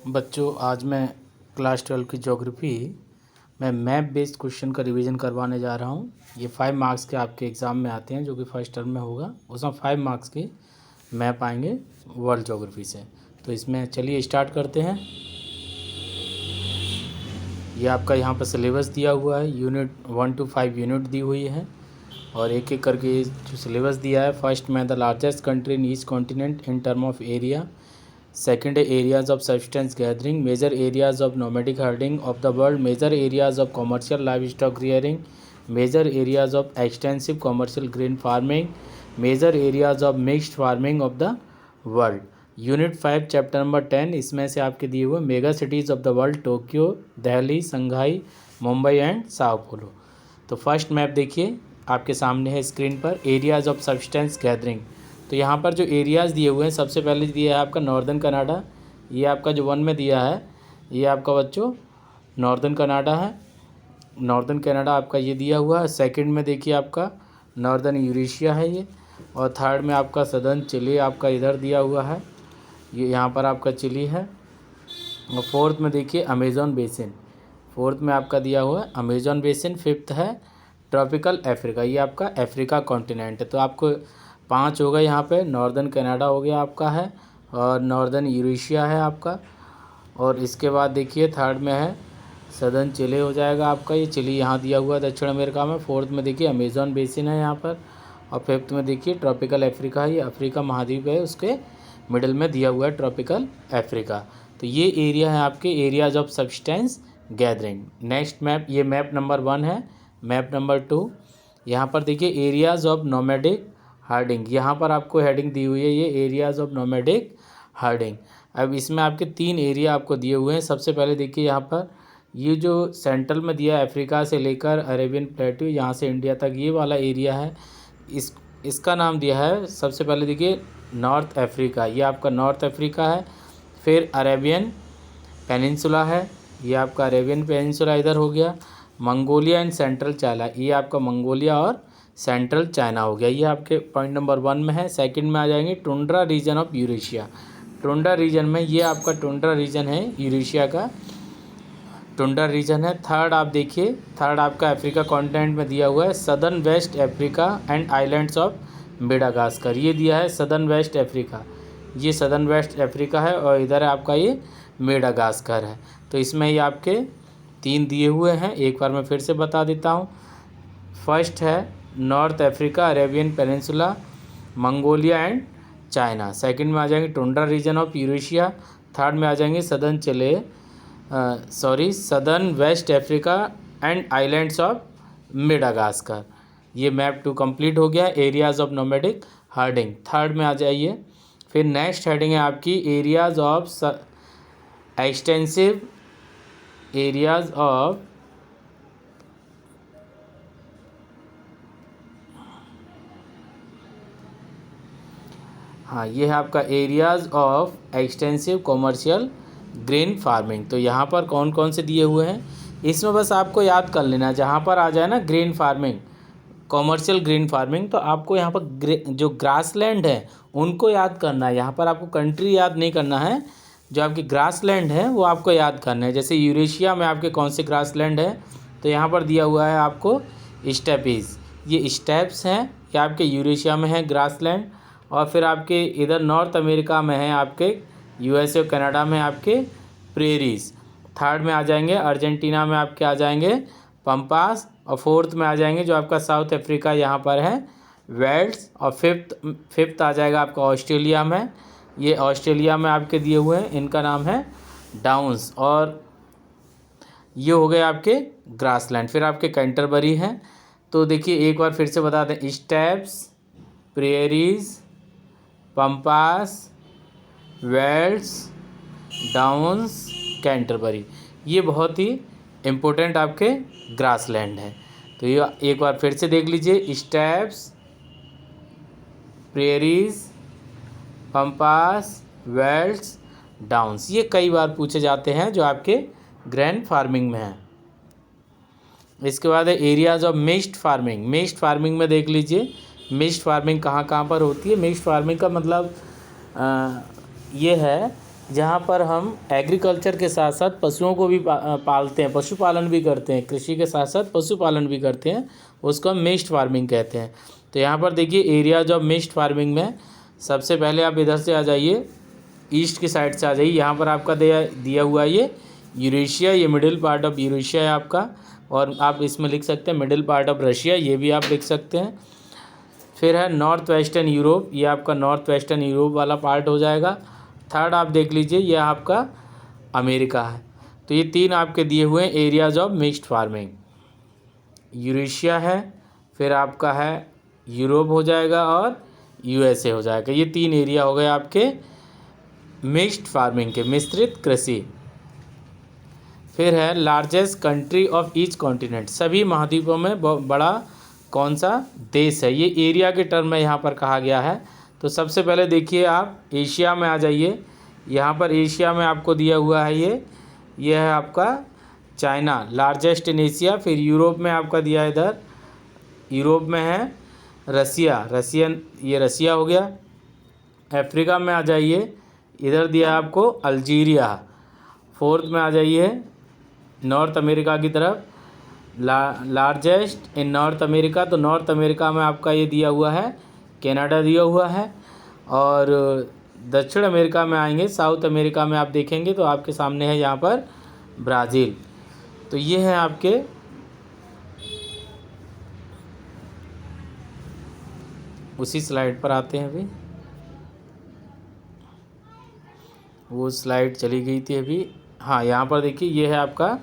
बच्चों, आज मैं क्लास 12 की ज्योग्राफी में मैप बेस्ड क्वेश्चन का रिवीजन करवाने जा रहा हूँ। ये 5 मार्क्स के आपके एग्ज़ाम में आते हैं, जो कि फर्स्ट टर्म में होगा। उसमें 5 मार्क्स के मैप आएंगे वर्ल्ड ज्योग्राफी से। तो इसमें चलिए स्टार्ट करते हैं। ये आपका यहाँ पर सिलेबस दिया हुआ है। यूनिट 1 to 5 यूनिट दी हुई है और एक एक करके जो सिलेबस दिया है। फर्स्ट में the largest country in each continent in term of area. Second, areas of subsistence gathering, major areas of nomadic herding of the world, major areas of commercial livestock rearing, major areas of extensive commercial grain farming, major areas of mixed farming of the world. Unit 5 chapter number 10, इसमें से आपके दिए हुए mega cities of the world, Tokyo, Delhi, Shanghai, Mumbai and Sao Paulo. तो first map देखिए आपके सामने है स्क्रीन पर, एरियाज ऑफ सब्सटेंस गैदरिंग। तो यहाँ पर जो एरियाज़ दिए हुए हैं, सबसे पहले दिया है आपका नॉर्दर्न कनाडा। ये आपका जो 1 में दिया है, ये आपका बच्चों नॉर्दर्न कनाडा है। नॉर्दर्न कनाडा आपका ये दिया हुआ है। सेकंड में देखिए आपका नॉर्दर्न यूरेशिया है ये। और थर्ड में आपका सदर्न चिली आपका इधर दिया हुआ है, ये यहाँ पर आपका चिली है। और फोर्थ में देखिए अमेज़न बेसिन, फोर्थ में आपका दिया हुआ है अमेज़न बेसिन। फिफ्थ है ट्रॉपिकल अफ्रीका, ये आपका अफ्रीका कॉन्टिनेंट है। तो आपको 5 हो गए यहाँ पे। नॉर्दर्न कनाडा हो गया आपका है, और नॉर्दर्न यूरेशिया है आपका। और इसके बाद देखिए थर्ड में है सदर्न चिली हो जाएगा आपका, ये चिली यहाँ दिया हुआ है दक्षिण अमेरिका में। फोर्थ में देखिए अमेज़न बेसिन है यहाँ पर। और फिफ्थ में देखिए ट्रॉपिकल अफ्रीका है, ये अफ्रीका महाद्वीप है, उसके मिडिल में दिया हुआ है ट्रॉपिकल अफ्रीका। तो ये एरिया है आपके areas of substance gathering. Next map, ये मैप नंबर 1 है। मैप नंबर 2, यहाँ पर देखिए एरियाज ऑफ नोमैडिक हार्डिंग, यहाँ पर आपको हेडिंग दी हुई है, ये एरियाज ऑफ नोमैडिक हार्डिंग। अब इसमें आपके 3 एरिया आपको दिए हुए हैं। सबसे पहले देखिए यहाँ पर ये जो सेंट्रल में दिया है, अफ्रीका से लेकर अरेबियन प्लेटू यहाँ से इंडिया तक, ये वाला एरिया है। इसका नाम दिया है, सबसे पहले देखिए नॉर्थ अफ्रीका, ये आपका नॉर्थ अफ्रीका है। फिर अरेबियन पेनिनसुला है, ये आपका अरेबियन पेनिनसुला इधर हो गया। मंगोलिया एंड सेंट्रल चाइना, ये आपका मंगोलिया और सेंट्रल चाइना हो गया। ये आपके पॉइंट नंबर 1 में है। सेकंड में आ जाएंगे tundra region of Eurasia. Tundra region में ये आपका टुंड्रा रीजन है, यूरेशिया का टुंड्रा रीजन है। थर्ड आप देखिए, थर्ड आपका अफ्रीका कॉन्टिनेंट में दिया हुआ है southern west Africa and islands of Madagascar, ये दिया है सदर्न वेस्ट अफ्रीका, ये सदर्न वेस्ट अफ्रीका है। और इधर आपका ये मेडागास्कर है। तो इसमें ये आपके 3 दिए हुए हैं, एक बार मैं फिर से बता देता हूँ। फर्स्ट है north Africa, Arabian peninsula, Mongolia and China. Second में आ जाएंगे tundra region of Eurasia. Third में आ जाएंगे southern Chile, southern west Africa and islands of Madagascar. ये मैप 2 कंप्लीट हो गया, areas of nomadic herding. Third में आ जाइए। फिर नेक्स्ट हेडिंग है आपकी areas of extensive, areas of हाँ, ये है आपका areas of extensive commercial grain farming. तो यहाँ पर कौन कौन से दिए हुए हैं, इसमें बस आपको याद कर लेना। जहाँ पर आ जाए ना grain farming, commercial grain farming, तो आपको यहाँ पर जो ग्रासलैंड है उनको याद करना है। यहाँ पर आपको कंट्री याद नहीं करना है, जो आपकी ग्रासलैंड है वो आपको याद करना है। जैसे यूरेशिया में आपके कौन से ग्रासलैंड है, तो यहाँ पर दिया हुआ है आपको स्टेपीज़, ये स्टेप्स हैं, ये आपके यूरेशिया में है ग्रासलैंड। और फिर आपके इधर नॉर्थ अमेरिका में है आपके यूएसए और कनाडा में आपके प्रेरीज। थर्ड में आ जाएंगे अर्जेंटीना में आपके आ जाएंगे पम्पास। और फोर्थ में आ जाएंगे जो आपका साउथ अफ्रीका यहाँ पर है वेल्ड्स। और फिफ्थ आ जाएगा आपका ऑस्ट्रेलिया में, ये ऑस्ट्रेलिया में आपके दिए हुए हैं, इनका नाम है डाउन्स। और ये हो गए आपके ग्रासलैंड। फिर आपके कैंटरबरी हैं। तो देखिए एक बार फिर से बता दें, steps, prairies, Pampas, welds, downs, Canterbury, ये बहुत ही इम्पोर्टेंट आपके ग्रासलैंड है। तो ये एक बार फिर से देख लीजिए, steps, prairies, Pampas, welds, downs, ये कई बार पूछे जाते हैं जो आपके ग्रैंड फार्मिंग में है। इसके बाद है areas of mixed farming. Mixed farming में देख लीजिए मिक्स्ड फार्मिंग कहाँ कहाँ पर होती है। मिक्स्ड फार्मिंग का मतलब ये है जहाँ पर हम एग्रीकल्चर के साथ साथ पशुओं को भी पालते हैं, पशुपालन भी करते हैं, कृषि के साथ साथ पशुपालन भी करते हैं, उसको हम मिक्स्ड फार्मिंग कहते हैं। तो यहाँ पर देखिए एरियाज ऑफ मिक्स्ड फार्मिंग में सबसे पहले आप इधर से आ जाइए, ईस्ट की साइड से आ जाइए। यहाँ पर आपका दिया हुआ है ये यूरेशिया, ये मिडिल पार्ट ऑफ यूरेशिया है आपका, और आप इसमें लिख सकते हैं मिडिल पार्ट ऑफ रशिया, ये भी आप लिख सकते हैं। फिर है नॉर्थ वेस्टर्न यूरोप, ये आपका नॉर्थ वेस्टर्न यूरोप वाला पार्ट हो जाएगा। थर्ड आप देख लीजिए ये आपका अमेरिका है। तो ये 3 आपके दिए हुए हैं areas of mixed farming. Eurasia है, फिर आपका है यूरोप हो जाएगा, और यूएसए हो जाएगा। ये 3 एरिया हो गए आपके मिक्स्ड फार्मिंग के, मिश्रित कृषि। फिर है largest country of each continent, सभी महाद्वीपों में बड़ा कौन सा देश है, ये एरिया के टर्म में यहाँ पर कहा गया है। तो सबसे पहले देखिए आप एशिया में आ जाइए। यहाँ पर एशिया में आपको दिया हुआ है ये है आपका चाइना, लार्जेस्ट इन एशिया। फिर यूरोप में आपका दिया है, इधर यूरोप में है रसियन, ये रसिया हो गया। अफ्रीका में आ जाइए, इधर दिया आपको अल्जीरिया। फोर्थ में आ जाइए नॉर्थ अमेरिका की तरफ, लार्जेस्ट इन नॉर्थ अमेरिका, तो नॉर्थ अमेरिका में आपका ये दिया हुआ है कनाडा दिया हुआ है। और दक्षिण अमेरिका में आएंगे, साउथ अमेरिका में आप देखेंगे तो आपके सामने है यहाँ पर ब्राज़ील। तो ये है आपके उसी स्लाइड पर आते हैं। अभी वो स्लाइड चली गई थी अभी। हाँ, यहाँ पर देखिए ये है आपका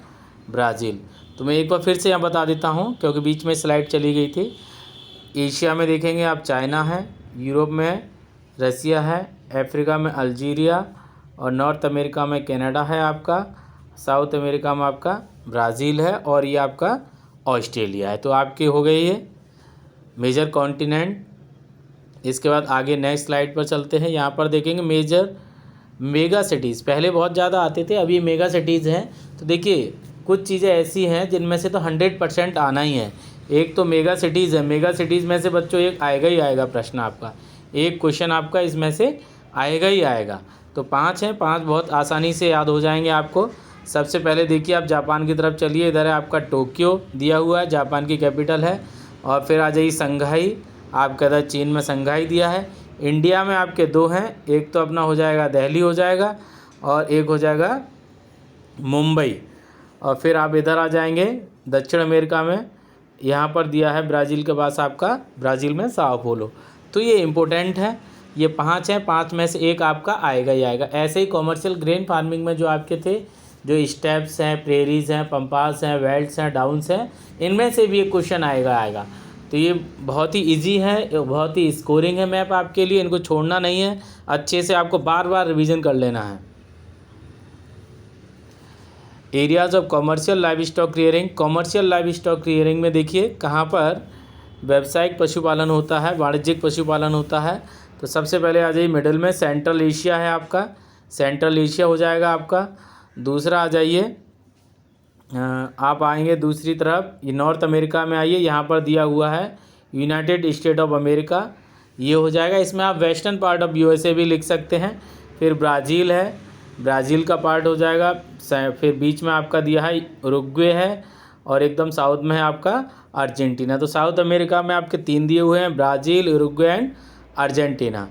ब्राज़ील। तो मैं एक बार फिर से यहाँ बता देता हूँ क्योंकि बीच में स्लाइड चली गई थी। एशिया में देखेंगे आप चाइना है, यूरोप में रसिया है, अफ्रीका में अल्जीरिया, और नॉर्थ अमेरिका में कनाडा है आपका, साउथ अमेरिका में आपका ब्राज़ील है, और ये आपका ऑस्ट्रेलिया है। तो आपके हो गए ये मेजर कॉन्टिनेंट। इसके बाद आगे नेक्स्ट स्लाइड पर चलते हैं। यहाँ पर देखेंगे मेजर मेगा सिटीज़, पहले बहुत ज़्यादा आते थे, अभी मेगा सिटीज़ हैं। तो देखिए कुछ चीज़ें ऐसी हैं जिनमें से तो 100% आना ही है। एक तो मेगा सिटीज़ है, मेगा सिटीज़ में से बच्चों एक आएगा ही आएगा प्रश्न आपका, एक क्वेश्चन आपका इसमें से आएगा ही आएगा। तो 5 हैं, 5 बहुत आसानी से याद हो जाएंगे आपको। सबसे पहले देखिए आप जापान की तरफ चलिए, इधर है आपका टोक्यो दिया हुआ है, जापान की कैपिटल है। और फिर आ जाइए संघाई, आपका इधर चीन में संघाई दिया है। इंडिया में आपके 2 हैं, एक तो अपना हो जाएगा दिल्ली हो जाएगा, और एक हो जाएगा मुंबई। और फिर आप इधर आ जाएंगे दक्षिण अमेरिका में, यहाँ पर दिया है ब्राज़ील के पास आपका, ब्राज़ील में साओ पोलो। तो ये इम्पोर्टेंट है, ये 5 हैं, 5 में से एक आपका आएगा ही आएगा। ऐसे ही कॉमर्शियल ग्रेन फार्मिंग में जो आपके थे, जो स्टेप्स हैं, प्रेरीज हैं, पंपास हैं, वेल्ट्स हैं, डाउन्स हैं, इनमें से भी एक क्वेश्चन आएगा। तो ये बहुत ही इजी है, बहुत ही स्कोरिंग है मैप आपके लिए, इनको छोड़ना नहीं है, अच्छे से आपको बार बार रिवीजन कर लेना है। Areas of commercial live stock rearing, commercial live stock rearing में देखिए कहाँ पर व्यावसायिक पशुपालन होता है, वाणिज्यिक पशुपालन होता है। तो सबसे पहले आ जाइए मिडिल में, सेंट्रल एशिया है आपका, सेंट्रल एशिया हो जाएगा आपका। दूसरा आ जाइए आप आएंगे दूसरी तरफ, ये नॉर्थ अमेरिका में आइए, यहाँ पर दिया हुआ है यूनाइटेड स्टेट ऑफ अमेरिका, ये हो जाएगा। इसमें आप वेस्टर्न पार्ट ऑफ यूएसए भी लिख सकते हैं। फिर ब्राज़ील है, ब्राज़ील का पार्ट हो जाएगा। फिर बीच में आपका दिया है उरुग्वे है, और एकदम साउथ में है आपका अर्जेंटीना। तो साउथ अमेरिका में आपके 3 दिए हुए हैं, ब्राज़ील, उरुग्वे एंड अर्जेंटीना।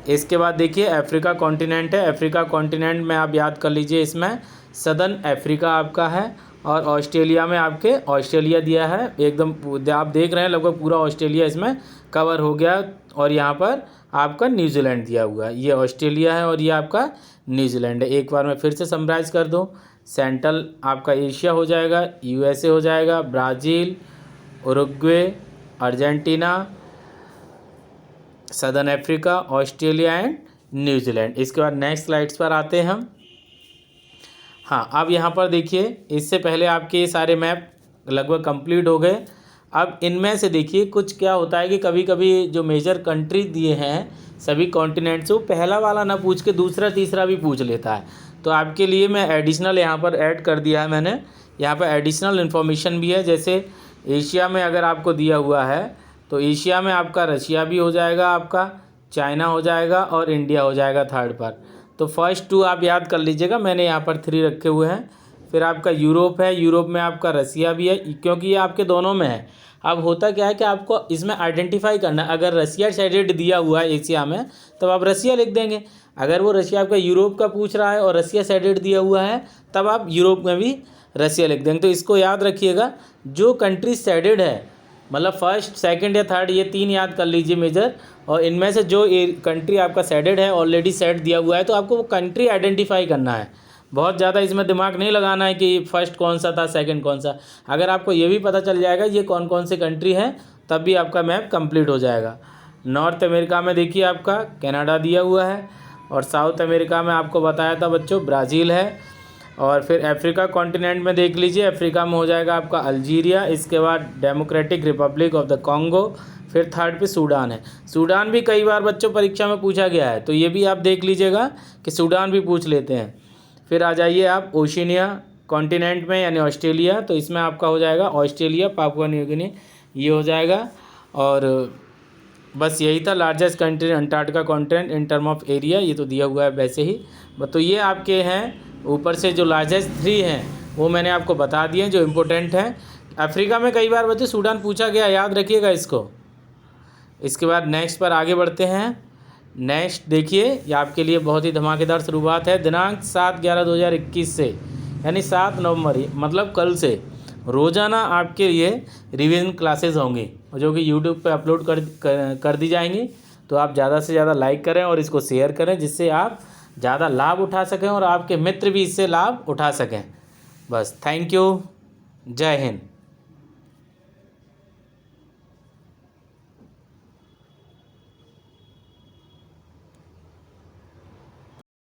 इसके बाद देखिए अफ्रीका कॉन्टिनेंट है, अफ्रीका कॉन्टिनेंट में आप याद कर लीजिए, इसमें सदर्न अफ्रीका आपका है, और ऑस्ट्रेलिया में आपके ऑस्ट्रेलिया दिया है, एकदम आप देख रहे हैं लगभग पूरा ऑस्ट्रेलिया इसमें कवर हो गया। और यहाँ पर आपका न्यूजीलैंड दिया हुआ है, ये ऑस्ट्रेलिया है और ये आपका न्यूजीलैंड है। एक बार मैं फिर से समराइज कर दूँ, सेंट्रल आपका एशिया हो जाएगा, यूएसए हो जाएगा, Brazil, Uruguay, Argentina, southern Africa, Australia and New Zealand. इसके बाद नेक्स्ट स्लाइड्स पर आते हैं हम। हाँ, अब यहाँ पर देखिए, इससे पहले आपके ये सारे मैप लगभग कंप्लीट हो गए। अब इनमें से देखिए कुछ क्या होता है कि कभी कभी जो मेजर कंट्री दिए हैं सभी कॉन्टिनेंट से, वो पहला वाला ना पूछ के दूसरा तीसरा भी पूछ लेता है। तो आपके लिए मैं एडिशनल यहाँ पर ऐड कर दिया है मैंने, यहाँ पर एडिशनल इन्फॉर्मेशन भी है। जैसे एशिया में अगर आपको दिया हुआ है तो एशिया में आपका रशिया भी हो जाएगा, आपका चाइना हो जाएगा, और इंडिया हो जाएगा थर्ड पर। तो फर्स्ट 2 आप याद कर लीजिएगा, मैंने यहाँ पर 3 रखे हुए हैं। फिर आपका यूरोप है, यूरोप में आपका रसिया भी है, क्योंकि ये आपके दोनों में है। अब होता क्या है कि आपको इसमें आइडेंटिफाई करना है, अगर रसिया साइडेड दिया हुआ है एशिया में तब आप रसिया लिख देंगे। अगर वो रसिया आपका यूरोप का पूछ रहा है और रसिया साइडेड दिया हुआ है तब आप यूरोप में भी रसिया लिख देंगे। तो इसको याद रखिएगा, जो कंट्री साइडेड है, मतलब फर्स्ट, सेकंड या थर्ड, ये 3 याद कर लीजिए मेजर, और इनमें से जो कंट्री आपका साइडेड है, ऑलरेडी सेट दिया हुआ है, तो आपको वो कंट्री आइडेंटिफाई करना है। बहुत ज़्यादा इसमें दिमाग नहीं लगाना है कि फर्स्ट कौन सा था, सेकंड कौन सा। अगर आपको ये भी पता चल जाएगा ये कौन कौन से कंट्री हैं, तब भी आपका मैप कंप्लीट हो जाएगा। नॉर्थ अमेरिका में देखिए आपका कनाडा दिया हुआ है, और साउथ अमेरिका में आपको बताया था बच्चों ब्राज़ील है। और फिर अफ्रीका कॉन्टिनेंट में देख लीजिए, अफ्रीका में हो जाएगा आपका अल्जीरिया, इसके बाद democratic Republic of the Congo, फिर थर्ड पे सूडान है। सूडान भी कई बार बच्चों परीक्षा में पूछा गया है, तो ये भी आप देख लीजिएगा कि सूडान भी पूछ लेते हैं। फिर आ जाइए आप ओशिनिया कॉन्टिनेंट में, यानी ऑस्ट्रेलिया, तो इसमें आपका हो जाएगा ऑस्ट्रेलिया, पापुआ न्यू गिनी, ये हो जाएगा। और बस यही था, largest country Antarctica continent in term of area, ये तो दिया हुआ है वैसे ही। तो ये आपके हैं ऊपर से जो लार्जेस्ट 3 हैं वो मैंने आपको बता दिए जो इम्पोर्टेंट हैं। अफ्रीका में कई बार बच्चे सूडान पूछा गया, याद रखिएगा इसको। इसके बाद नेक्स्ट पर आगे बढ़ते हैं। नेक्स्ट देखिए, ये आपके लिए बहुत ही धमाकेदार शुरुआत है। दिनांक 7/11/2021 से, यानी 7 नवंबर, मतलब कल से रोज़ाना आपके लिए रिवीजन क्लासेस होंगी, जो कि यूट्यूब पे अपलोड कर दी जाएंगी। तो आप ज़्यादा से ज़्यादा लाइक करें और इसको शेयर करें, जिससे आप ज़्यादा लाभ उठा सकें और आपके मित्र भी इससे लाभ उठा सकें। बस, थैंक यू, जय हिंद।